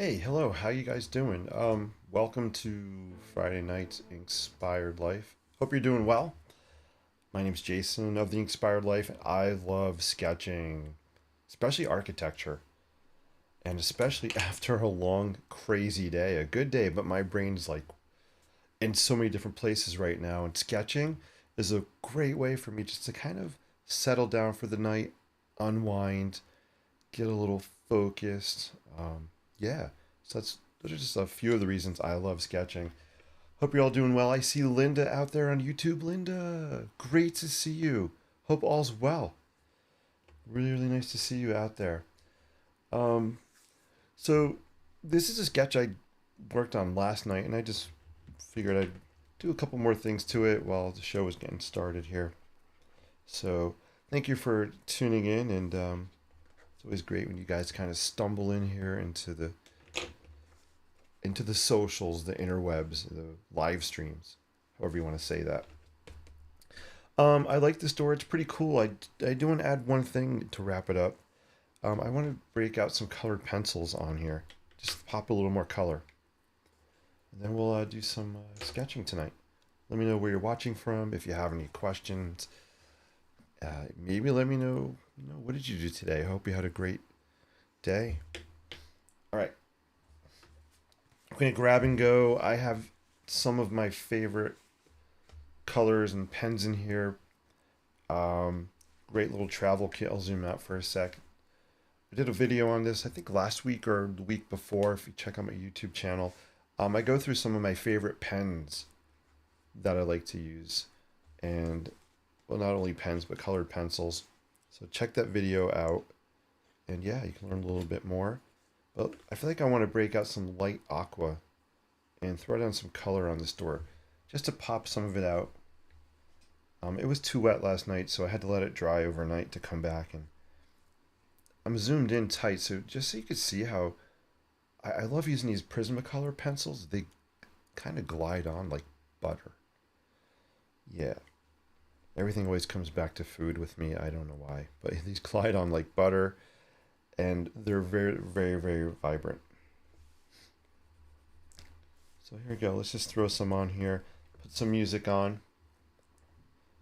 Hey, hello, how you guys doing? Welcome to Friday night's Inspired Life. Hope you're doing well. My name's Jason of the Inspired Life, and I love sketching, especially architecture, and especially after a long, crazy day. A good day, but my brain's like in so many different places right now, and sketching is a great way for me just to kind of settle down for the night, unwind, get a little focused. Yeah, so those are just a few of the reasons I love sketching. Hope you're all doing well. I see Linda out there on YouTube. Linda, great to see you. Hope all's well. Really, really nice to see you out there. Um, so this is a sketch I worked on last night, and I just figured I'd do a couple more things to it while the show was getting started here. So thank you for tuning in, and it's always great when you guys kind of stumble in here into the socials, the interwebs, the live streams, however you want to say that. I like the store. It's pretty cool. I do want to add one thing to wrap it up. I want to break out some colored pencils on here. Just pop a little more color. And then we'll do some sketching tonight. Let me know where you're watching from. If you have any questions, maybe let me know, what did you do today? I hope you had a great day. All right. I'm going to grab and go. I have some of my favorite colors and pens in here. Um, Great little travel kit. I'll zoom out for a sec. I did a video on this, I think last week or the week before, if you check out my YouTube channel. I go through some of my favorite pens that I like to use. And, well, not only pens, but colored pencils. So check that video out. And yeah, you can learn a little bit more. But I feel like I want to break out some light aqua and throw down some color on this door just to pop some of it out. It was too wet last night, so I had to let it dry overnight to come back. And I'm zoomed in tight, so just so you can see how I love using these Prismacolor pencils. They kind of glide on like butter. Yeah, everything always comes back to food with me. I don't know why, but these glide on like butter, and they're very, very, very vibrant. So here we go. Let's just throw some on here. Put some music on.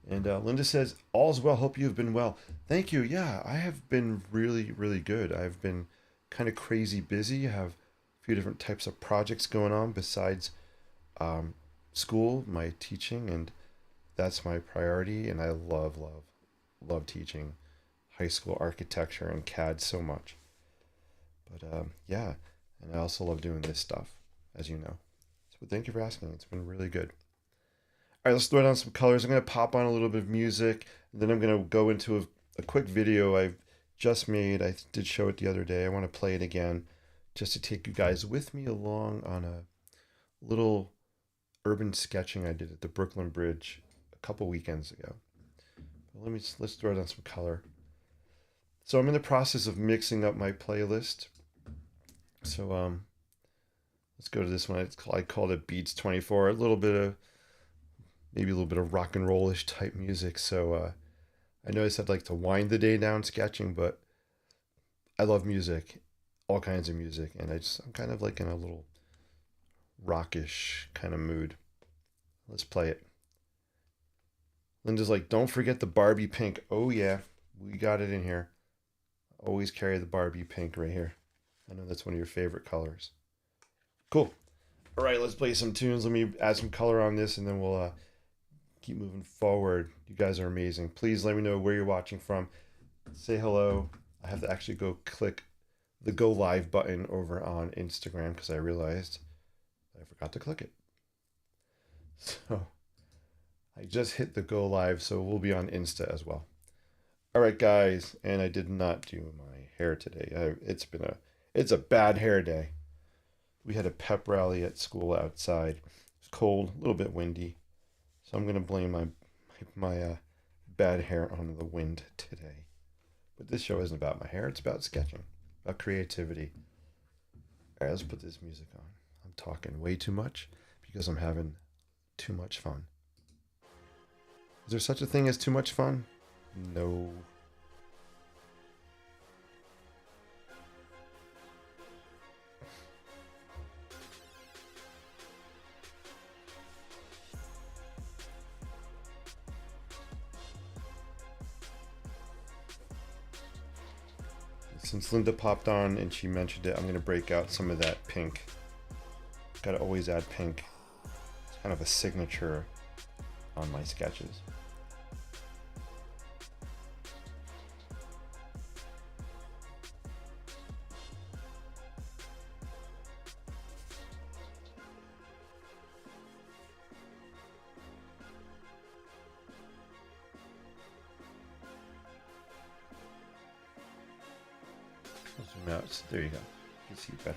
And Linda says, "All's well. Hope you have been well." Thank you. Yeah, I have been really, really good. I've been kind of crazy busy. I have a few different types of projects going on besides um, school, my teaching, and that's my priority. And I love, love, love teaching high school architecture and CAD so much. But yeah, and I also love doing this stuff, as you know. So thank you for asking. It's been really good. All right, let's throw down some colors. I'm going to pop on a little bit of music. And then I'm going to go into a quick video I've just made. I did show it the other day. I want to play it again just to take you guys with me along on a little urban sketching I did at the Brooklyn Bridge a couple weekends ago. But let's throw down some color. So I'm in the process of mixing up my playlist. So let's go to this one. I called it Beats 24. A little bit of maybe a little bit of rock and rollish type music. So I know I said I'd like to wind the day down sketching, but I love music, all kinds of music, and I'm kind of like in a little rockish kind of mood. Let's play it. Linda's like, "Don't forget the Barbie pink." Oh yeah, we got it in here. Always carry the Barbie pink right here. I know that's one of your favorite colors. Cool. All right, let's play some tunes. Let me add some color on this, and then we'll keep moving forward. You guys are amazing. Please let me know where you're watching from. Say hello. I have to actually go click the go live button over on Instagram because I realized I forgot to click it. So I just hit the go live, so we'll be on Insta as well. All right, guys, and I did not do my hair today. It's a bad hair day. We had a pep rally at school outside. It was cold, a little bit windy. So I'm going to blame my bad hair on the wind today. But this show isn't about my hair. It's about sketching, about creativity. All right, let's put this music on. I'm talking way too much because I'm having too much fun. Is there such a thing as too much fun? No. Since Linda popped on and she mentioned it, I'm going to break out some of that pink. Gotta always add pink. It's kind of a signature on my sketches. Zoom out. So there you go. You can see it better.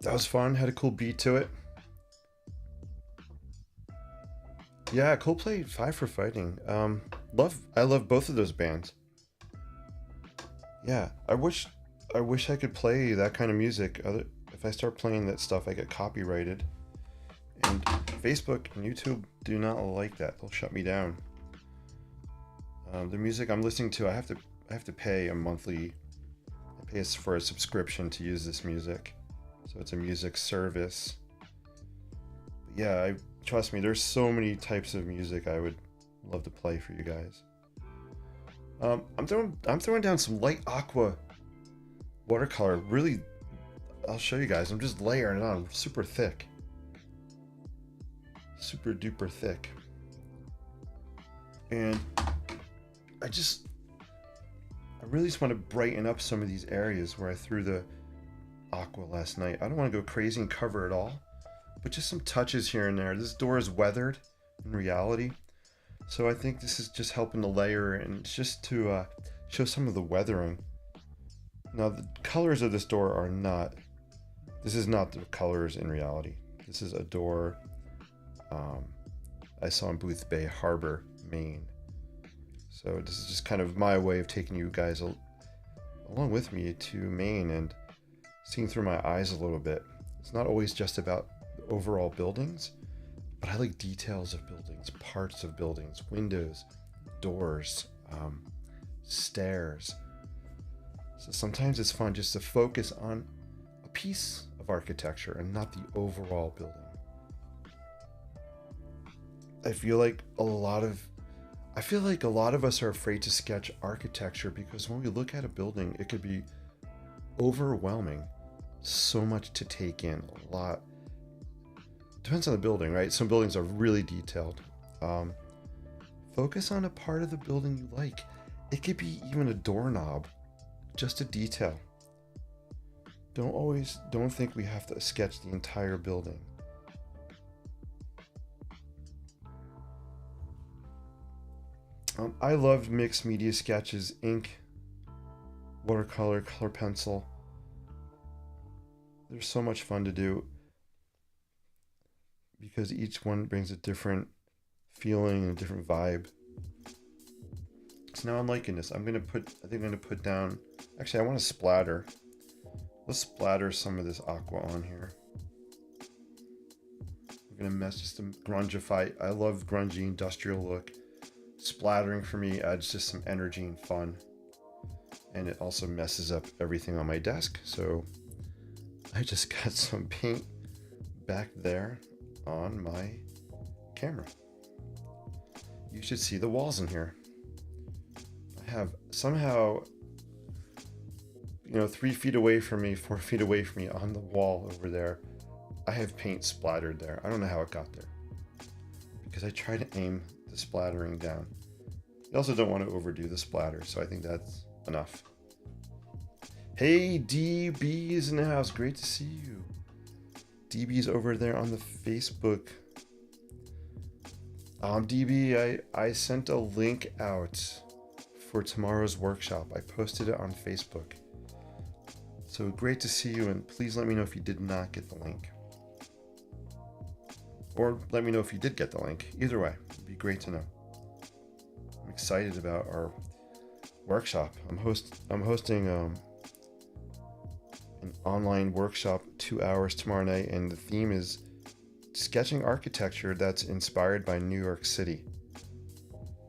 That was fun. Had a cool beat to it. Yeah, Coldplay 5 for Fighting. I love both of those bands. Yeah, I wish I could play that kind of music. If I start playing that stuff, I get copyrighted. And Facebook and YouTube do not like that. They'll shut me down. The music I'm listening to, I have to pay a monthly. I pay for a subscription to use this music. So it's a music service. But yeah, trust me, there's so many types of music I would love to play for you guys. I'm throwing down some light aqua watercolor. Really, I'll show you guys. I'm just layering it on super thick. Super duper thick. And I really just want to brighten up some of these areas where I threw the aqua last night. I don't want to go crazy and cover it all, but just some touches here and there. This door is weathered in reality, so I think this is just helping to layer and just to show some of the weathering. Now the colors of this door are not, this is not the colors in reality. This is a door I saw in Booth Bay Harbor, Maine. So this is just kind of my way of taking you guys along with me to Maine and seeing through my eyes a little bit. It's not always just about the overall buildings, but I like details of buildings, parts of buildings, windows, doors, stairs. So sometimes it's fun just to focus on a piece of architecture and not the overall building. I feel like a lot of us are afraid to sketch architecture because when we look at a building, it could be overwhelming. So much to take in, a lot. Depends on the building, right? Some buildings are really detailed. Focus on a part of the building you like. It could be even a doorknob, just a detail. Don't think we have to sketch the entire building. I loved mixed media sketches, ink, watercolor, color pencil. They're so much fun to do because each one brings a different feeling and a different vibe. So now I'm liking this. I think I'm gonna put down, actually I want to splatter. Let's splatter some of this aqua on here. We're gonna just to grungify. I love grungy industrial look. Splattering for me adds just some energy and fun. And it also messes up everything on my desk. So I just got some paint back there on my camera. You should see the walls in here. I have somehow, 3 feet away from me, 4 feet away from me on the wall over there, I have paint splattered there. I don't know how it got there, because I try to aim the splattering down. You also don't want to overdo the splatter, so I think that's enough. Hey, DB is in the house. Great to see you. DB's over there on the Facebook. DB, I sent a link out for tomorrow's workshop. I posted it on Facebook. So great to see you, and please let me know if you did not get the link. Or let me know if you did get the link. Either way, it'd be great to know. I'm excited about our workshop. I'm hosting an online workshop, 2 hours tomorrow night, and the theme is sketching architecture that's inspired by New York City.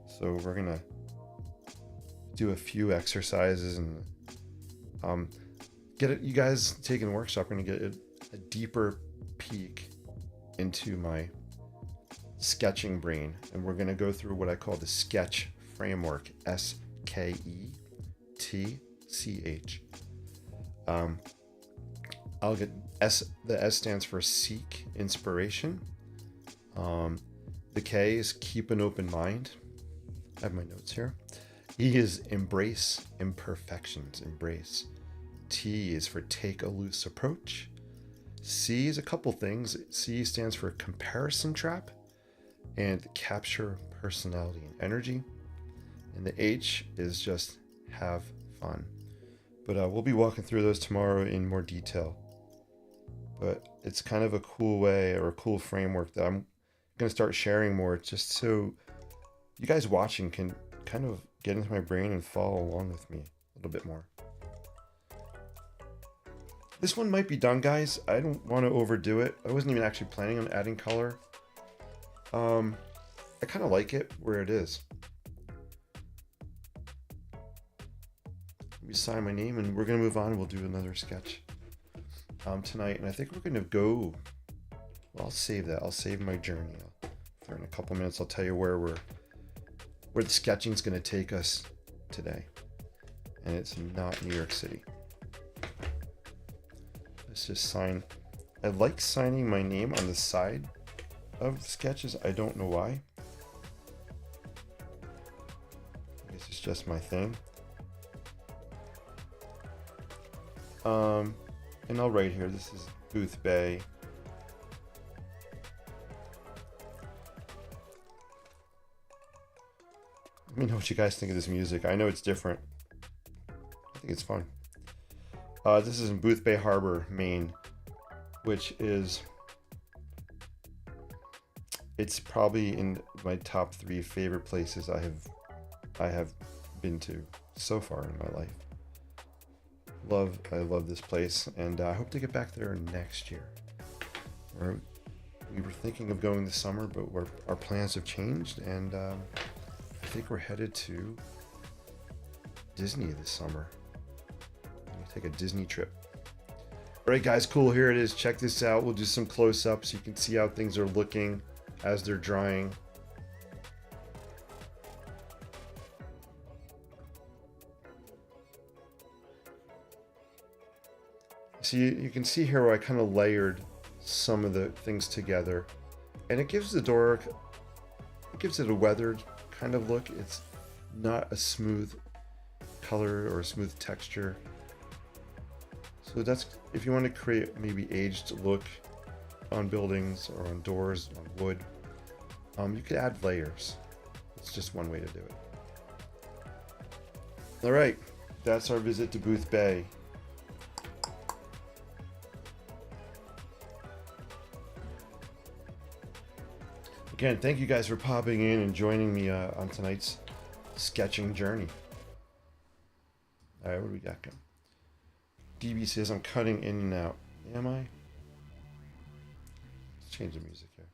So we're gonna do a few exercises and you guys taking the workshop are gonna get a deeper peek into my sketching brain, and we're gonna go through what I call the sketch framework, SKETCH. I'll get the S stands for seek inspiration. The K is keep an open mind. I have my notes here. E is embrace imperfections, embrace. T is for take a loose approach. C is a couple things. C stands for comparison trap and capture personality and energy. And the H is just have fun. But we'll be walking through those tomorrow in more detail. But it's kind of a cool way, or a cool framework that I'm going to start sharing more, just so you guys watching can kind of get into my brain and follow along with me a little bit more. This one might be done, guys. I don't want to overdo it. I wasn't even actually planning on adding color. I kind of like it where it is. Let me sign my name, and we're going to move on. We'll do another sketch tonight, and I think we're going to go. Well, I'll save that. I'll save my journey. In a couple minutes, I'll tell you where the sketching is going to take us today, and it's not New York City. Let's just sign. I like signing my name on the side of sketches. I don't know why. I guess it's just my thing. And I'll write here. This is Booth Bay. Let me know what you guys think of this music. I know it's different. I think it's fun. This is in Booth Bay Harbor, Maine, which is, it's probably in my top 3 favorite places I have been to so far in my life. I love this place, and I hope to get back there next year. We were thinking of going this summer, but our plans have changed, and I think we're headed to Disney this summer. Take a Disney trip. All right, guys, cool. Here it is. Check this out. We'll do some close-ups so you can see how things are looking as they're drying. So you can see here where I kind of layered some of the things together, and it gives the door, it gives it a weathered kind of look. It's not a smooth color or a smooth texture. So that's, if you want to create maybe aged look on buildings or on doors, on wood, you could add layers. It's just one way to do it. All right, that's our visit to Booth Bay. Again, thank you guys for popping in and joining me on tonight's sketching journey. All right, what do we got going? DB says I'm cutting in and out. Am I? Let's change the music here.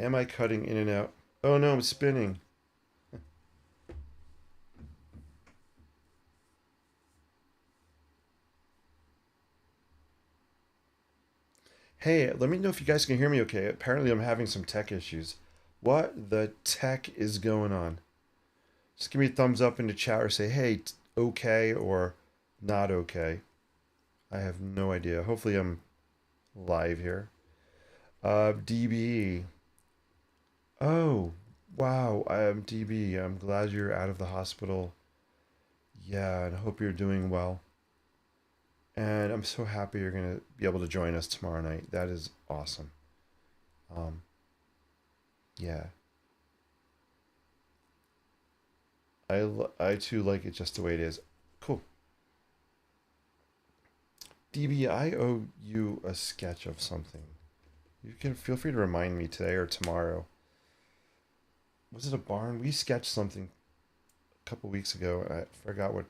Am I cutting in and out? Oh no, I'm spinning. Hey, let me know if you guys can hear me okay. Apparently, I'm having some tech issues. What the tech is going on? Just give me a thumbs up in the chat or say, hey, okay or not okay. I have no idea. Hopefully, I'm live here. DB. Oh, wow. I'm DB. I'm glad you're out of the hospital. Yeah, and I hope you're doing well. And I'm so happy you're going to be able to join us tomorrow night. That is awesome. Um, yeah. I too like it just the way it is. Cool. DB, I owe you a sketch of something. You can feel free to remind me today or tomorrow. Was it a barn? We sketched something a couple weeks ago. I forgot what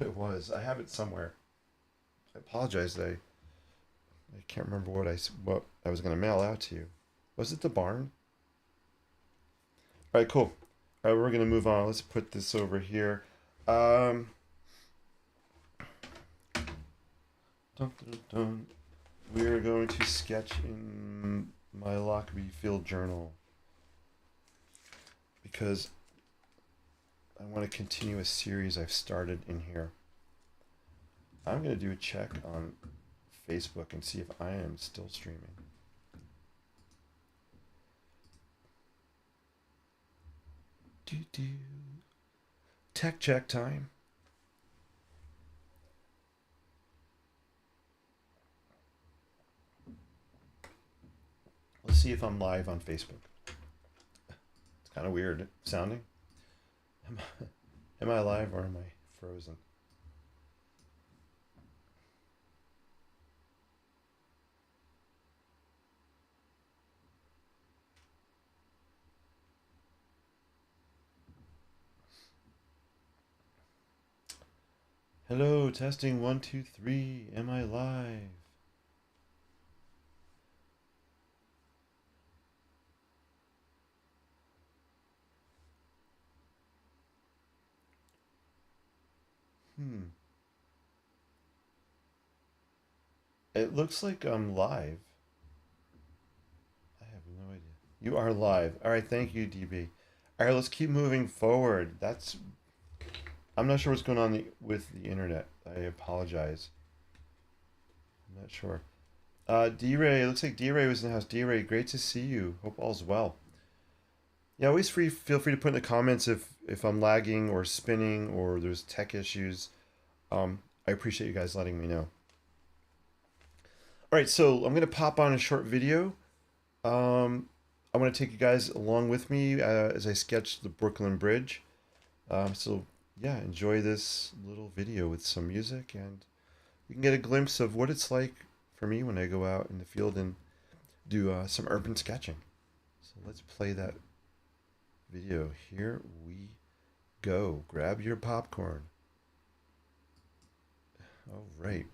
it was. I have it somewhere. I apologize. I can't remember what I was gonna mail out to you. Was it the barn? All right, cool. All right, we're gonna move on. Let's put this over here. Um, dun, dun, dun. We are going to sketch in my Lockerbie Field journal because I want to continue a series I've started in here. I'm going to do a check on Facebook and see if I am still streaming. Tech check time. Let's see if I'm live on Facebook. It's kind of weird sounding. Am I live or am I frozen? Hello, testing 1, 2, 3. Am I live? It looks like I'm live. I have no idea. You are live. All right, thank you, DB. All right, let's keep moving forward. I'm not sure what's going on with the internet. I apologize. I'm not sure. D-Ray, it looks like D-Ray was in the house. D-Ray, great to see you. Hope all's well. Yeah, always feel free to put in the comments if I'm lagging or spinning or there's tech issues. I appreciate you guys letting me know. All right, so I'm gonna pop on a short video. I want to take you guys along with me as I sketch the Brooklyn Bridge. So yeah, enjoy this little video with some music, and you can get a glimpse of what it's like for me when I go out in the field and do some urban sketching. So let's play that video. Here we go. Grab your popcorn. All right.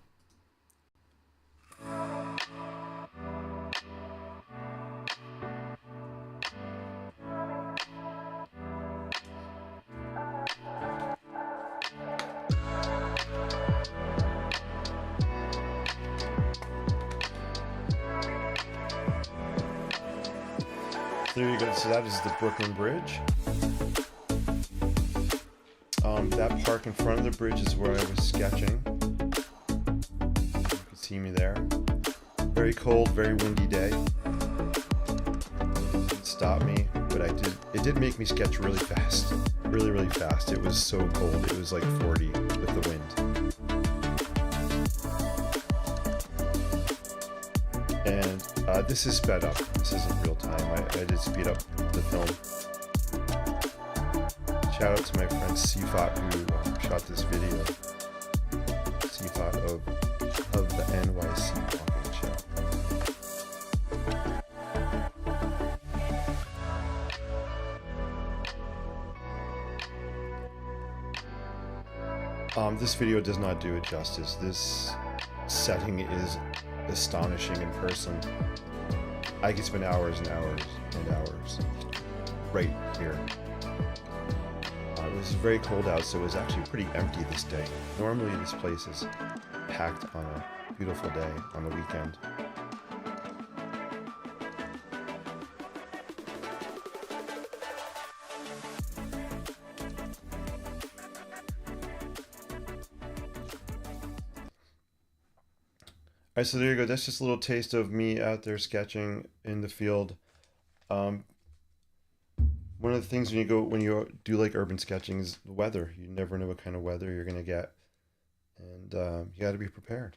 There you go. So that is the Brooklyn Bridge. That park in front of the bridge is where I was sketching. You can see me there. Very cold, very windy day. It stopped me, but it did make me sketch really fast. Really, really fast. It was so cold. It was like 40 with the wind. And this is sped up. This isn't real time. I did speed up the film. Shout out to my friend Sifat who shot this video. Sifat of the NYC Walking Show. This video does not do it justice. This setting is astonishing in person. I could spend hours and hours and hours right here. It was very cold out, so it was actually pretty empty this day. Normally this place is packed on a beautiful day on the weekend. right, so there you go. That's just a little taste of me out there sketching in the field. Um, One of the things when you do like urban sketching is the weather. You never know what kind of weather you're gonna get, and you got to be prepared.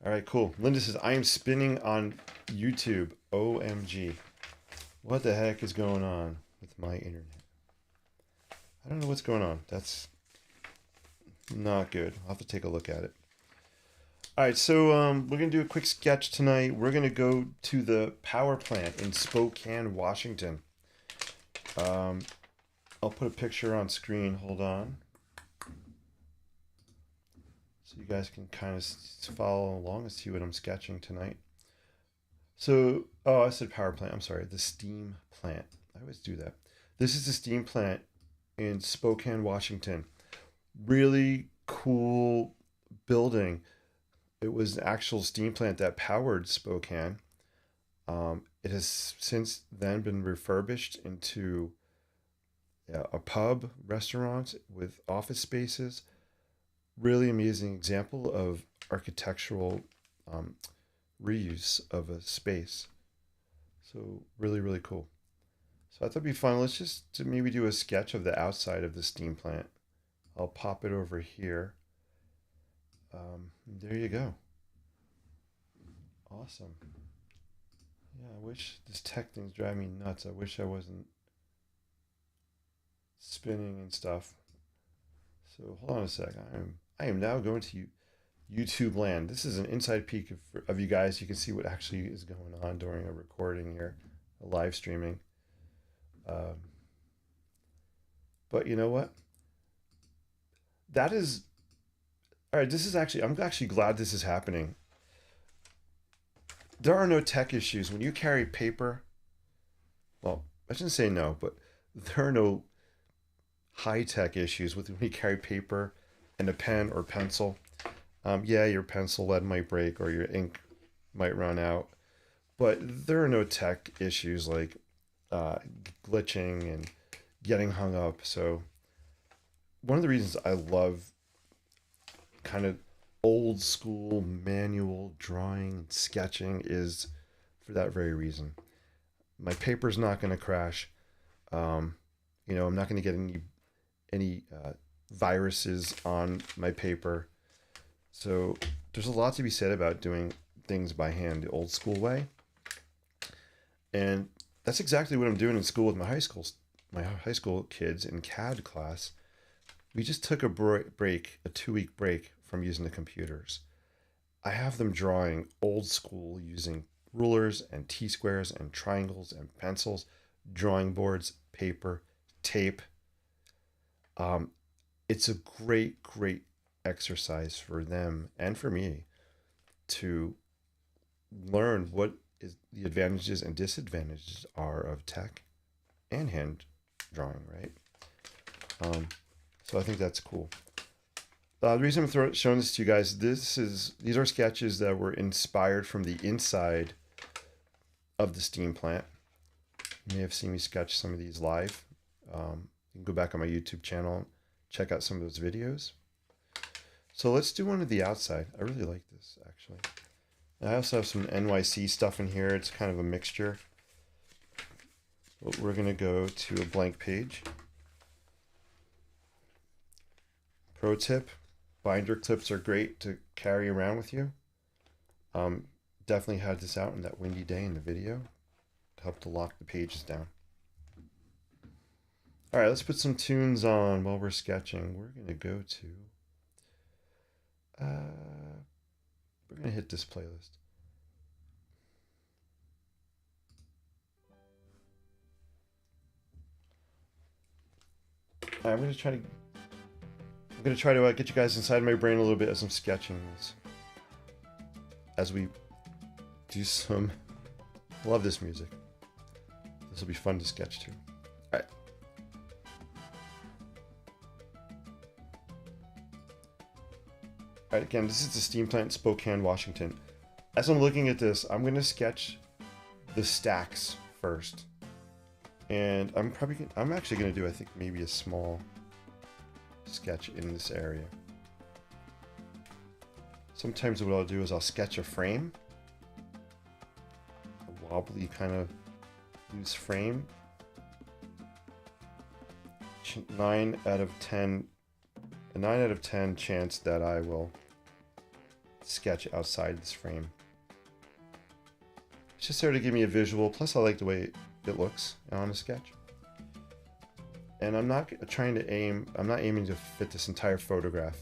All right, cool. Linda says I am spinning on YouTube. OMG, what the heck is going on with my internet? I don't know what's going on. That's not good. I'll have to take a look at it. All right, so we're gonna do a quick sketch tonight. We're gonna go to the power plant in Spokane, Washington. I'll put a picture on screen. Hold on, so you guys can kind of follow along and see what I'm sketching tonight. So, oh, I said power plant. I'm sorry, the steam plant. I always do that. This is the steam plant in Spokane, Washington. Really cool building. It was an actual steam plant that powered Spokane. It has since then been refurbished into a pub, restaurant with office spaces. Really amazing example of architectural reuse of a space. So really, really cool. So I thought it'd be fun. Let's just maybe do a sketch of the outside of the steam plant. I'll pop it over here. There you go. Awesome. Yeah, I wish this tech thing's driving me nuts. I wish I wasn't spinning and stuff. So hold on a sec. I am now going to YouTube land. This is an inside peek of you guys. You can see what actually is going on during a recording here, a live streaming. But you know what? That is all right. This is actually I'm actually glad this is happening. There are no tech issues when you carry paper. Well, I shouldn't say no, but there are no high tech issues with when you carry paper and a pen or pencil. Yeah, your pencil lead might break or your ink might run out, but there are no tech issues like glitching and getting hung up. So one of the reasons I love kind of old school manual drawing and sketching is for that very reason. My paper's not going to crash. I'm not going to get any viruses on my paper. So there's a lot to be said about doing things by hand the old school way. And that's exactly what I'm doing in school with my high school kids in CAD class. We just took a break, a 2-week break from using the computers. I have them drawing old school using rulers and T-squares and triangles and pencils, drawing boards, paper, tape. It's a great, great exercise for them and for me to learn what is the advantages and disadvantages are of tech and hand drawing, right? So I think that's cool. The reason I'm showing this to you guys, these are sketches that were inspired from the inside of the steam plant. You may have seen me sketch some of these live. You can go back on my YouTube channel and check out some of those videos. So let's do one of the outside. I really like this, actually. I also have some NYC stuff in here. It's kind of a mixture. But we're going to go to a blank page. Pro tip, binder clips are great to carry around with you. Definitely had this out on that windy day in the video to help to lock the pages down. All right, let's put some tunes on while we're sketching. We're going to go to... we're going to hit this playlist. All right, I'm going to try to get you guys inside my brain a little bit as I'm sketching this. As we do some... Love this music. This will be fun to sketch too. All right. All right, again, this is the steam plant, Spokane, Washington. As I'm looking at this, I'm going to sketch the stacks first. And I'm actually going to do, I think, maybe a small sketch in this area. sometimes what I'll do is I'll sketch a frame, a wobbly kind of loose frame. 9 out of 10, a 9 out of 10 chance that I will sketch outside this frame. It's just there to give me a visual, plus I like the way it looks on a sketch. And I'm not aiming to fit this entire photograph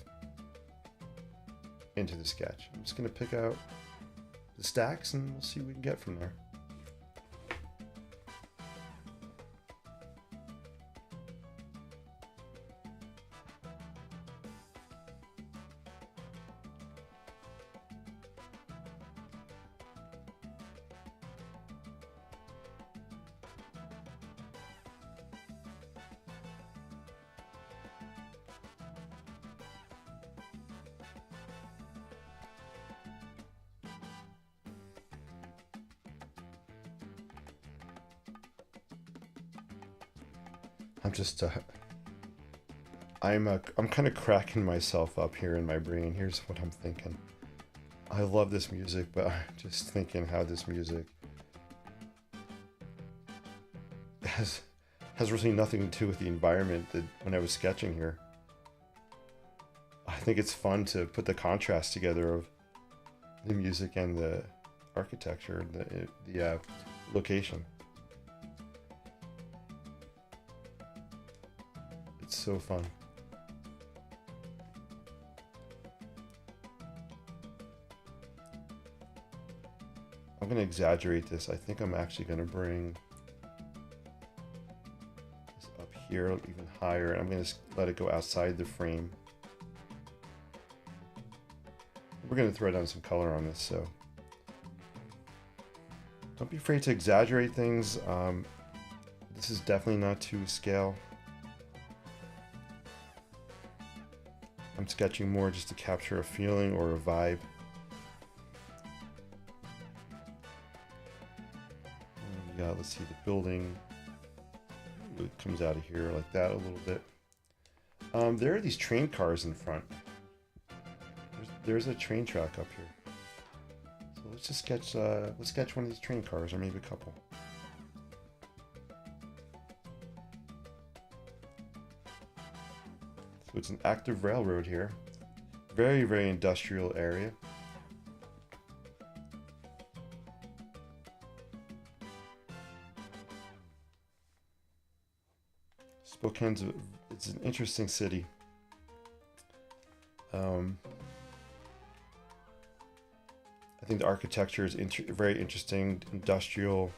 into the sketch. I'm just going to pick out the stacks and we'll see what we can get from there. I'm kind of cracking myself up here in my brain. Here's what I'm thinking. I love this music, but I'm just thinking how this music has really nothing to do with the environment that when I was sketching here. I think it's fun to put the contrast together of the music and the architecture, the location. It's so fun. I'm going to exaggerate this. I think I'm actually going to bring this up here even higher. I'm going to let it go outside the frame. We're going to throw down some color on this, so don't be afraid to exaggerate things. This is definitely not to scale. I'm sketching more just to capture a feeling or a vibe. Let's see the building. It comes out of here like that a little bit. There are these train cars in front. There's a train track up here. So let's just sketch. Let's sketch one of these train cars, or maybe a couple. So it's an active railroad here. Very, very industrial area. Spokane's it's an interesting city. I think the architecture is very interesting, industrial.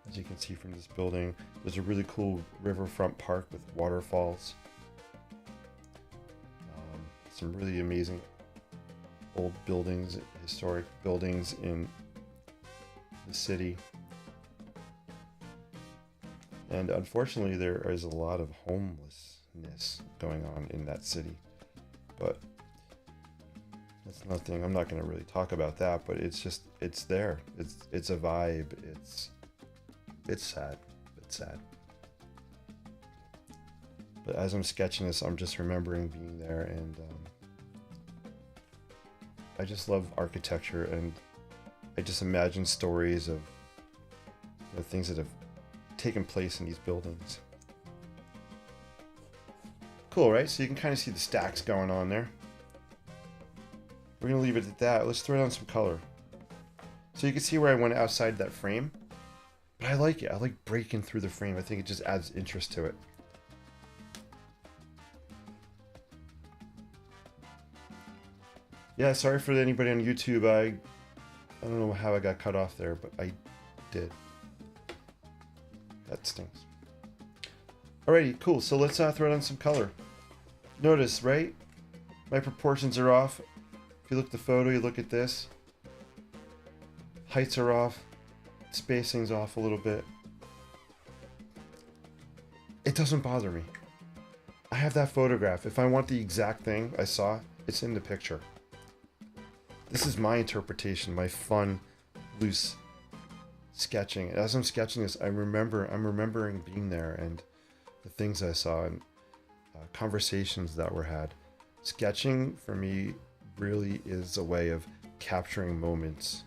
As you can see from this building, there's a really cool riverfront park with waterfalls. Some really amazing old buildings, historic buildings in the city. And unfortunately, there is a lot of homelessness going on in that city. But that's nothing. I'm not going to really talk about that, but it's just, it's there. It's a vibe. It's sad. It's sad. But as I'm sketching this, I'm just remembering being there, and I just love architecture, and I just imagine stories of the things that have taken place in these buildings. Cool, right? So you can kind of see the stacks going on there. We're going to leave it at that. Let's throw down some color. So you can see where I went outside that frame. But I like it. I like breaking through the frame. I think it just adds interest to it. Yeah, sorry for anybody on YouTube. I don't know how I got cut off there, but I did. That stinks. Alrighty, cool. So let's throw down some color. Notice, right? My proportions are off. If you look at the photo, you look at this. Heights are off. Spacing's off a little bit. It doesn't bother me. I have that photograph. If I want the exact thing I saw, it's in the picture. This is my interpretation, my fun, loose sketching. As I'm sketching this, I'm remembering being there and the things I saw and conversations that were had. Sketching for me really is a way of capturing moments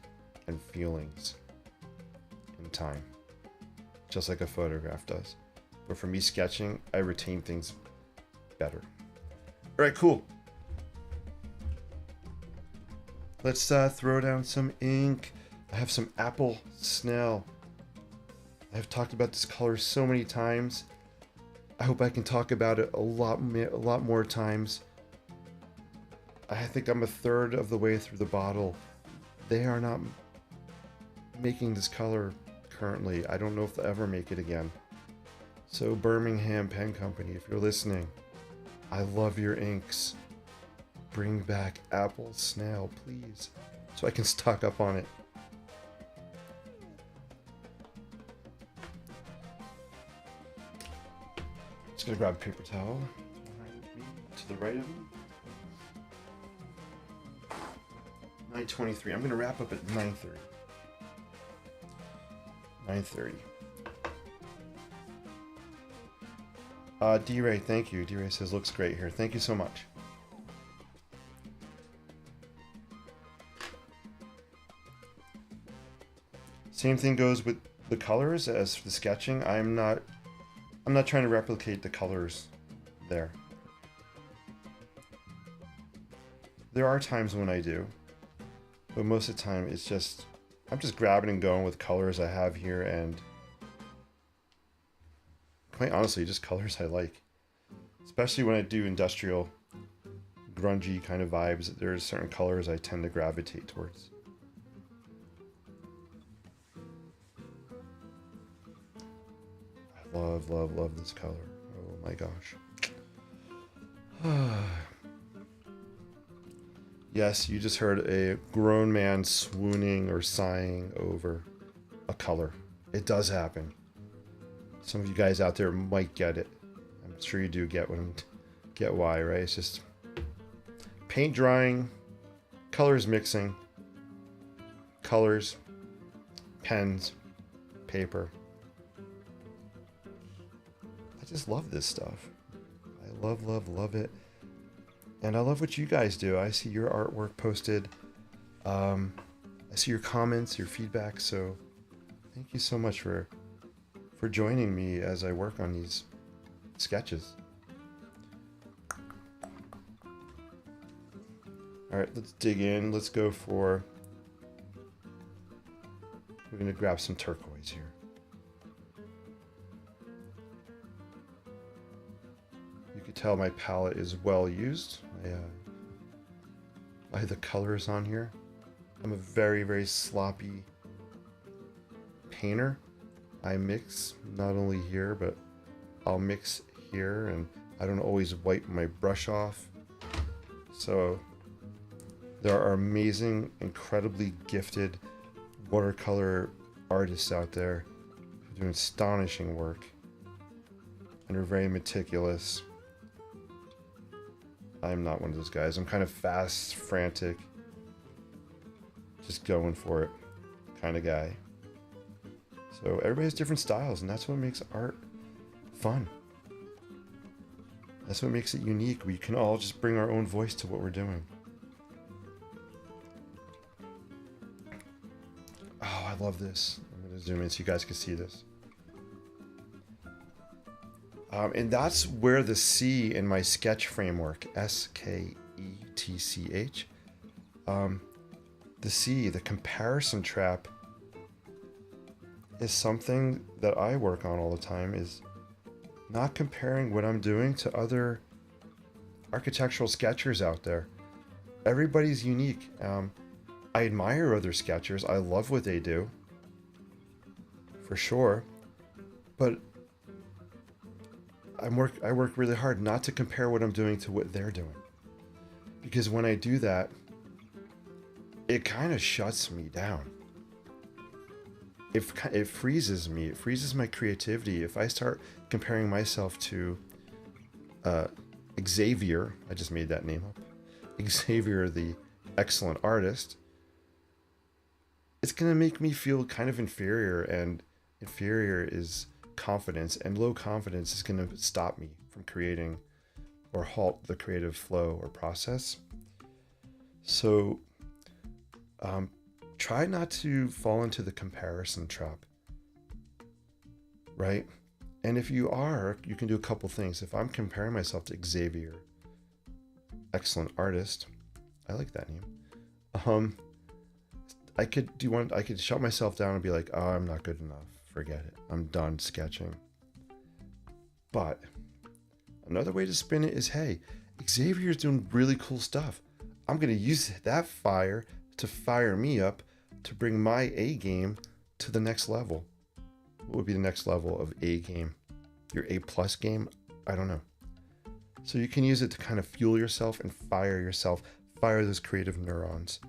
and feelings in time, just like a photograph does. But for me, sketching, I retain things better. All right, cool. Let's throw down some ink. I have some apple snail. I've talked about this color so many times. I hope I can talk about it a lot more times. I think I'm a third of the way through the bottle. They are not making this color currently. I don't know if they'll ever make it again. So Birmingham Pen Company, if you're listening, I love your inks. Bring back apple snail, please, so I can stock up on it. Just gonna grab a paper towel to the right of me. 9:23. I'm gonna wrap up at 9:30. 9:30. D-Ray, thank you. D-Ray says looks great here. Thank you so much. Same thing goes with the colors as for the sketching. I'm not trying to replicate the colors there. There are times when I do, but most of the time it's just I'm just grabbing and going with colors I have here, and quite honestly, just colors I like. Especially when I do industrial, grungy kind of vibes, there's certain colors I tend to gravitate towards. I love this color. Oh my gosh. Yes, you just heard a grown man swooning or sighing over a color. It does happen. Some of you guys out there might get it. I'm sure you do get why, right? It's just paint drying, colors mixing, colors, pens, paper. I just love this stuff. I love it. And I love what you guys do. I see your artwork posted. I see your comments, your feedback. So thank you so much for joining me as I work on these sketches. All right, let's dig in. Let's go for, we're gonna grab some turquoise here. You can tell my palette is well used by the colors on here. I'm a very sloppy painter. I mix not only here, but I'll mix here, and I don't always wipe my brush off. So there are amazing, incredibly gifted watercolor artists out there who do astonishing work and are very meticulous. I'm not one of those guys. I'm kind of fast, frantic, just going for it kind of guy. So everybody has different styles, and that's what makes art fun. That's what makes it unique. We can all just bring our own voice to what we're doing. Oh, I love this. I'm going to zoom in so you guys can see this. And that's where the C in my sketch framework, SKETCH, the C, the comparison trap, is something that I work on all the time, is not comparing what I'm doing to other architectural sketchers out there. Everybody's unique. I admire other sketchers. I love what they do, for sure. But I work really hard not to compare what I'm doing to what they're doing. Because when I do that, it kind of shuts me down. It freezes me. It freezes my creativity. If I start comparing myself to Xavier, I just made that name up, Xavier, the excellent artist, it's going to make me feel kind of inferior, and inferior is confidence, and low confidence is going to stop me from creating or halt the creative flow or process. So try not to fall into the comparison trap, right? And if you are, you can do a couple things. If I'm comparing myself to Xavier, excellent artist, I like that name. I could shut myself down and be like, oh, I'm not good enough. Forget it. I'm done sketching. But another way to spin it is, hey, Xavier's doing really cool stuff. I'm going to use that fire to fire me up to bring my A game to the next level. What would be the next level of A game? Your A plus game? I don't know. So you can use it to kind of fuel yourself and fire yourself, fire those creative neurons,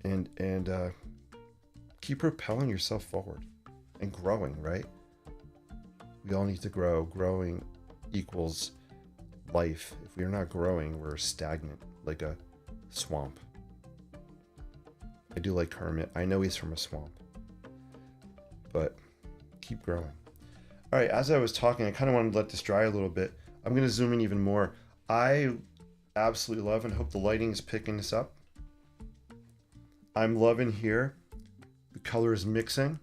and keep propelling yourself forward and growing, right? We all need to grow. Growing equals life. If we're not growing, we're stagnant, like a swamp. I do like Kermit. I know he's from a swamp, but keep growing. All right, as I was talking, I kind of wanted to let this dry a little bit. I'm going to zoom in even more. I absolutely love and hope the lighting is picking this up. I'm loving here. The color is mixing.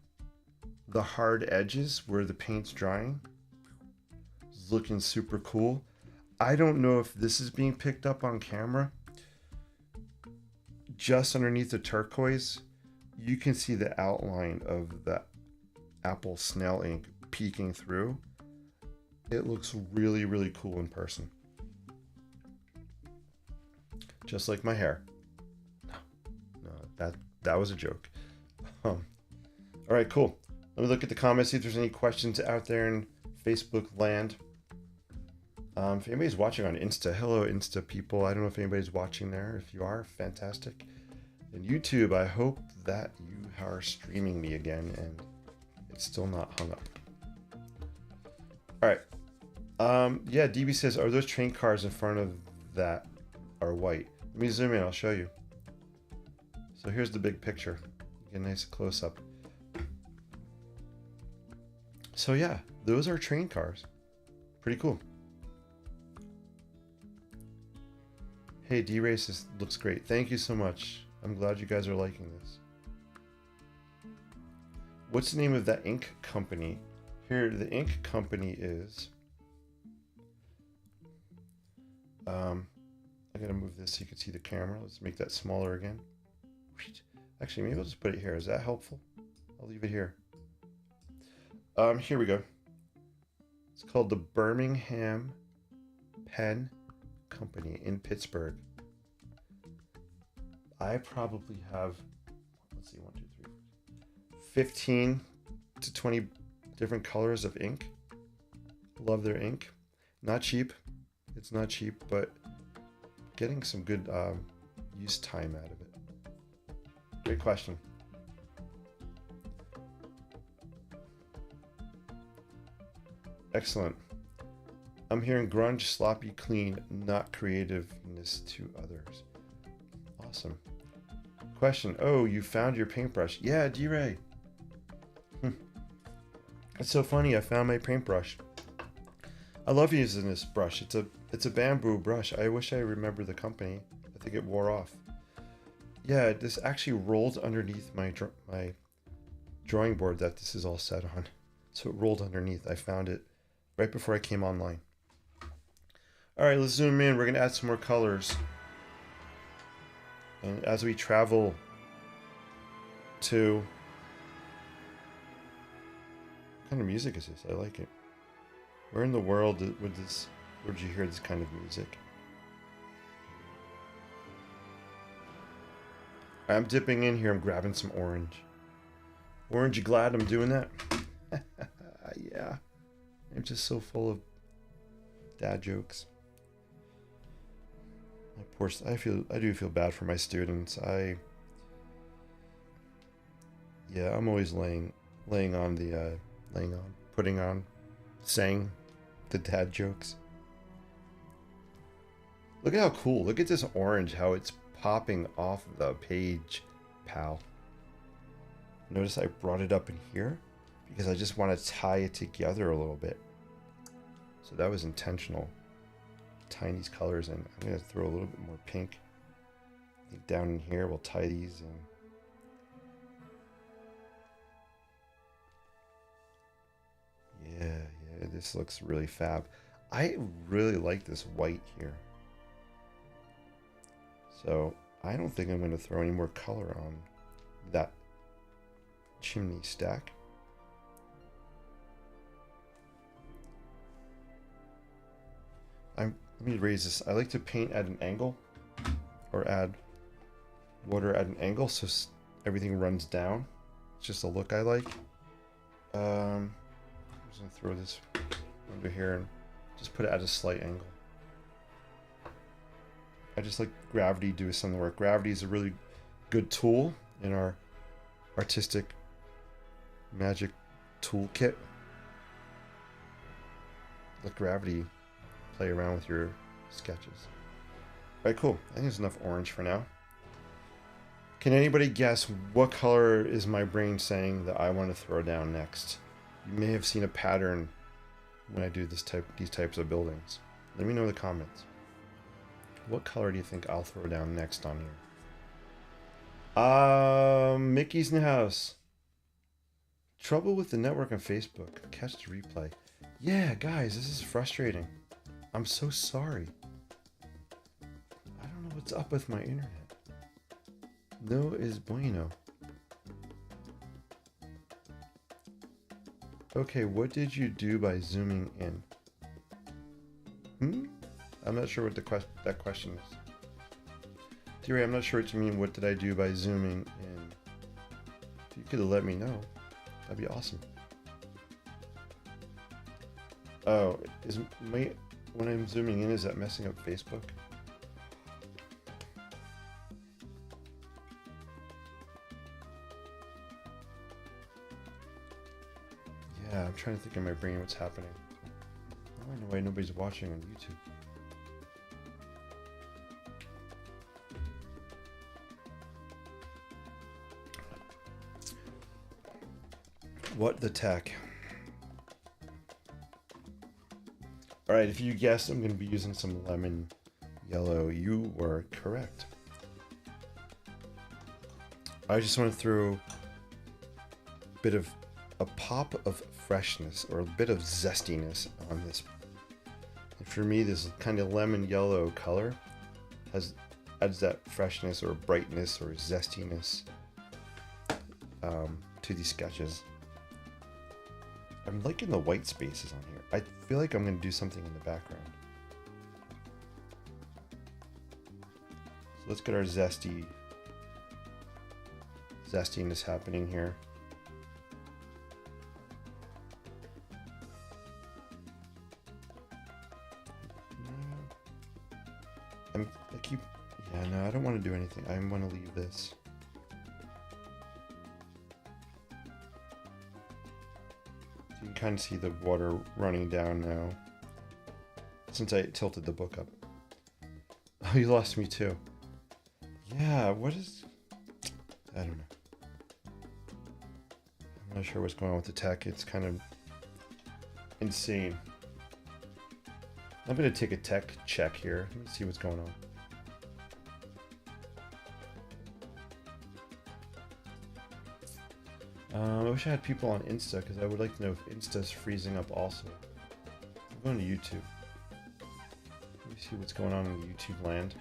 The hard edges where the paint's drying is looking super cool. I don't know if this is being picked up on camera. Just underneath the turquoise, you can see the outline of the apple snail ink peeking through. It looks really, really cool in person. Just like my hair. No, that was a joke. All right, cool. Let me look at the comments, see if there's any questions out there in Facebook land. If anybody's watching on Insta, hello Insta people. I don't know if anybody's watching there. If you are, fantastic. And YouTube, I hope that you are streaming me again and it's still not hung up. All right. Yeah, DB says, are those train cars in front of that are white? Let me zoom in, I'll show you. So here's the big picture. Get a nice close up. So yeah, those are train cars. Pretty cool. Hey, D-Race looks great. Thank you so much. I'm glad you guys are liking this. What's the name of that ink company? Here, the ink company is... I gotta move this so you can see the camera. Let's make that smaller again. Actually, maybe I'll just put it here. Is that helpful? I'll leave it here. Here we go. It's called the Birmingham Pen Company in Pittsburgh. I probably have, let's see, 1, 2, 3, 15 to 20 different colors of ink. Love their ink. Not cheap. It's not cheap, but getting some good use time out of it. Great question. Excellent. I'm hearing grunge, sloppy, clean, not creativeness to others. Awesome. Question. Oh, you found your paintbrush. Yeah, D-Ray. It's so funny. I found my paintbrush. I love using this brush. It's a bamboo brush. I wish I remember the company. I think it wore off. Yeah, this actually rolled underneath my drawing board that this is all set on. So it rolled underneath. I found it right before I came online. All right, let's zoom in. We're going to add some more colors. And as we travel to... What kind of music is this? I like it. Where in the world would you hear this kind of music? I'm dipping in here. I'm grabbing some orange. Orange, you glad I'm doing that? Yeah. I'm just so full of dad jokes. I do feel bad for my students. I'm always saying the dad jokes. Look at how cool. Look at this orange, how it's popping off the page, pal. Notice I brought it up in here because I just want to tie it together a little bit. So that was intentional. tying these colors in. I'm going to throw a little bit more pink. I think down in here, we'll tie these in. Yeah, this looks really fab. I really like this white here. So I don't think I'm going to throw any more color on that chimney stack. Let me raise this. I like to paint at an angle, or add water at an angle so everything runs down. It's just a look I like. I'm just gonna throw this under here and just put it at a slight angle. I just like gravity doing some of the work. Gravity is a really good tool in our artistic magic toolkit. Let gravity play around with your sketches. All right, cool. I think there's enough orange for now. Can anybody guess what color is my brain saying that I want to throw down next? You may have seen a pattern when I do these types of buildings. Let me know in the comments. What color do you think I'll throw down next on here? Mickey's in the house. Trouble with the network on Facebook. Catch the replay. Yeah, guys, this is frustrating. I'm so sorry. I don't know what's up with my internet. No es bueno. Okay, what did you do by zooming in? I'm not sure what that question is. Theory, I'm not sure what you mean. What did I do by zooming in? If you could let me know, that'd be awesome. Oh, when I'm zooming in, is that messing up Facebook? Yeah, I'm trying to think in my brain what's happening. I don't know why nobody's watching on YouTube. What the tech? All right, if you guessed I'm going to be using some lemon yellow, you were correct. I just want to throw a pop of freshness or a bit of zestiness on this. And for me, this kind of lemon yellow color adds that freshness or brightness or zestiness to these sketches. I'm liking the white spaces on here. I feel like I'm going to do something in the background. So let's get our zestiness happening here. I don't want to do anything. I want to leave this. You can kind of see the water running down now since I tilted the book up. Oh, you lost me too. Yeah, what is... I don't know. I'm not sure what's going on with the tech. It's kind of insane. I'm going to take a tech check here. Let me see what's going on. I wish I had people on Insta because I would like to know if Insta's freezing up also. I'm going to YouTube. Let me see what's going on in the YouTube land.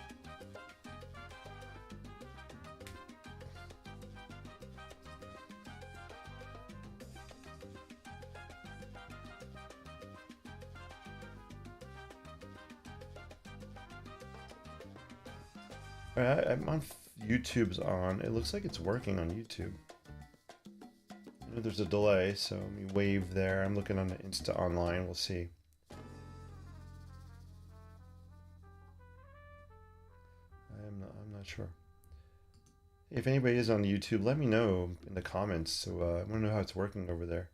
Alright, I'm on YouTube's on. It looks like it's working on YouTube. There's a delay, so let me wave there. I'm looking on the Insta online. We'll see. I'm not sure. If anybody is on YouTube, let me know in the comments. So I want to know how it's working over there.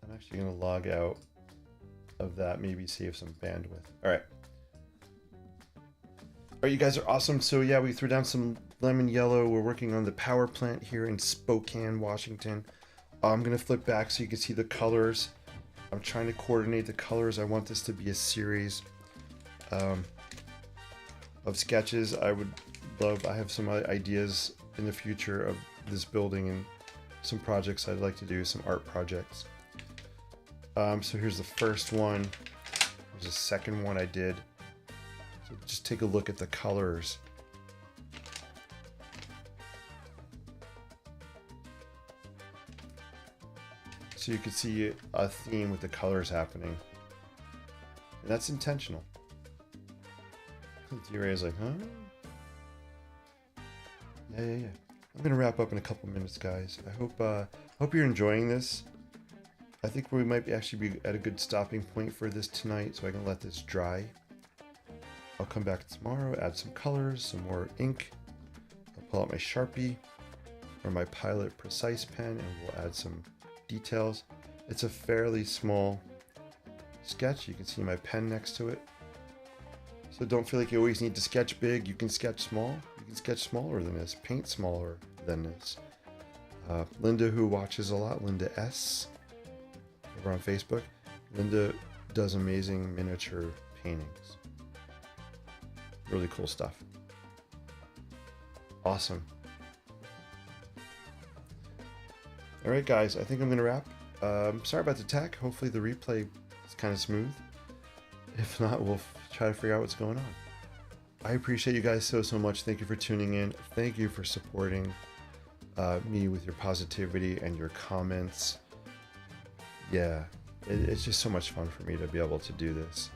I'm actually going to log out of that. Maybe save some bandwidth. All right. All right, you guys are awesome. So yeah, we threw down some lemon yellow. We're working on the power plant here in Spokane, Washington. I'm going to flip back so you can see the colors. I'm trying to coordinate the colors. I want this to be a series of sketches. I have some ideas in the future of this building and some projects I'd like to do, some art projects. So here's the first one. There's a second one I did. So just take a look at the colors. So you can see a theme with the colors happening. And that's intentional. D-Ray is like, huh? Yeah. I'm gonna wrap up in a couple minutes, guys. I hope you're enjoying this. I think we might actually be at a good stopping point for this tonight, so I can let this dry. I'll come back tomorrow, add some colors, some more ink. I'll pull out my Sharpie or my Pilot Precise pen, and we'll add some details. It's a fairly small sketch. You can see my pen next to it. So don't feel like you always need to sketch big. You can sketch small. You can sketch smaller than this. Paint smaller than this. Linda, who watches a lot, Linda S. over on Facebook. Linda does amazing miniature paintings. Really cool stuff. Awesome. Alright guys, I think I'm going to wrap. Sorry about the tech. Hopefully the replay is kind of smooth. If not, we'll try to figure out what's going on. I appreciate you guys so much. Thank you for tuning in. Thank you for supporting me with your positivity and your comments. Yeah, it's just so much fun for me to be able to do this.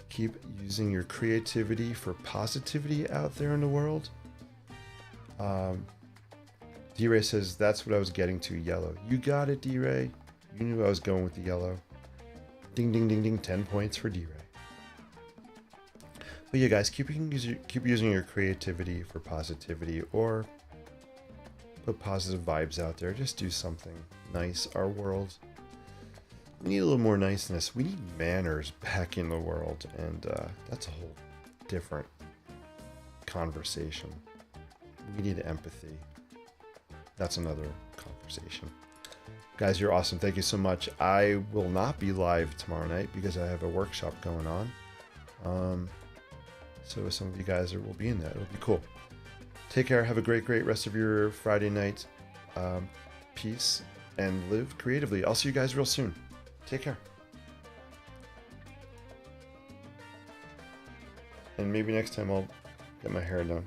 Keep using your creativity for positivity out there in the world. D-Ray says, that's what I was getting to, yellow. You got it, D-Ray. You knew I was going with the yellow. Ding, ding, ding, ding. 10 points for D-Ray. But yeah, guys, keep using your creativity for positivity, or put positive vibes out there. Just do something nice. Our world, we need a little more niceness. We need manners back in the world, and that's a whole different conversation. We need empathy. That's another conversation. Guys, you're awesome. Thank you so much. I will not be live tomorrow night because I have a workshop going on. So some of you guys will be in that. It'll be cool. Take care. Have a great rest of your Friday night. Peace and live creatively. I'll see you guys real soon. Take care. And maybe next time I'll get my hair done.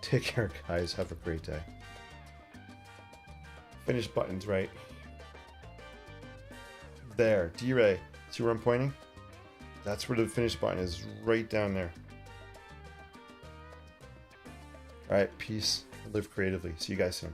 Take care, guys. Have a great day. Finish buttons, right? There. D-Ray. See where I'm pointing? That's where the finish button is, right down there. Alright, peace. Live creatively. See you guys soon.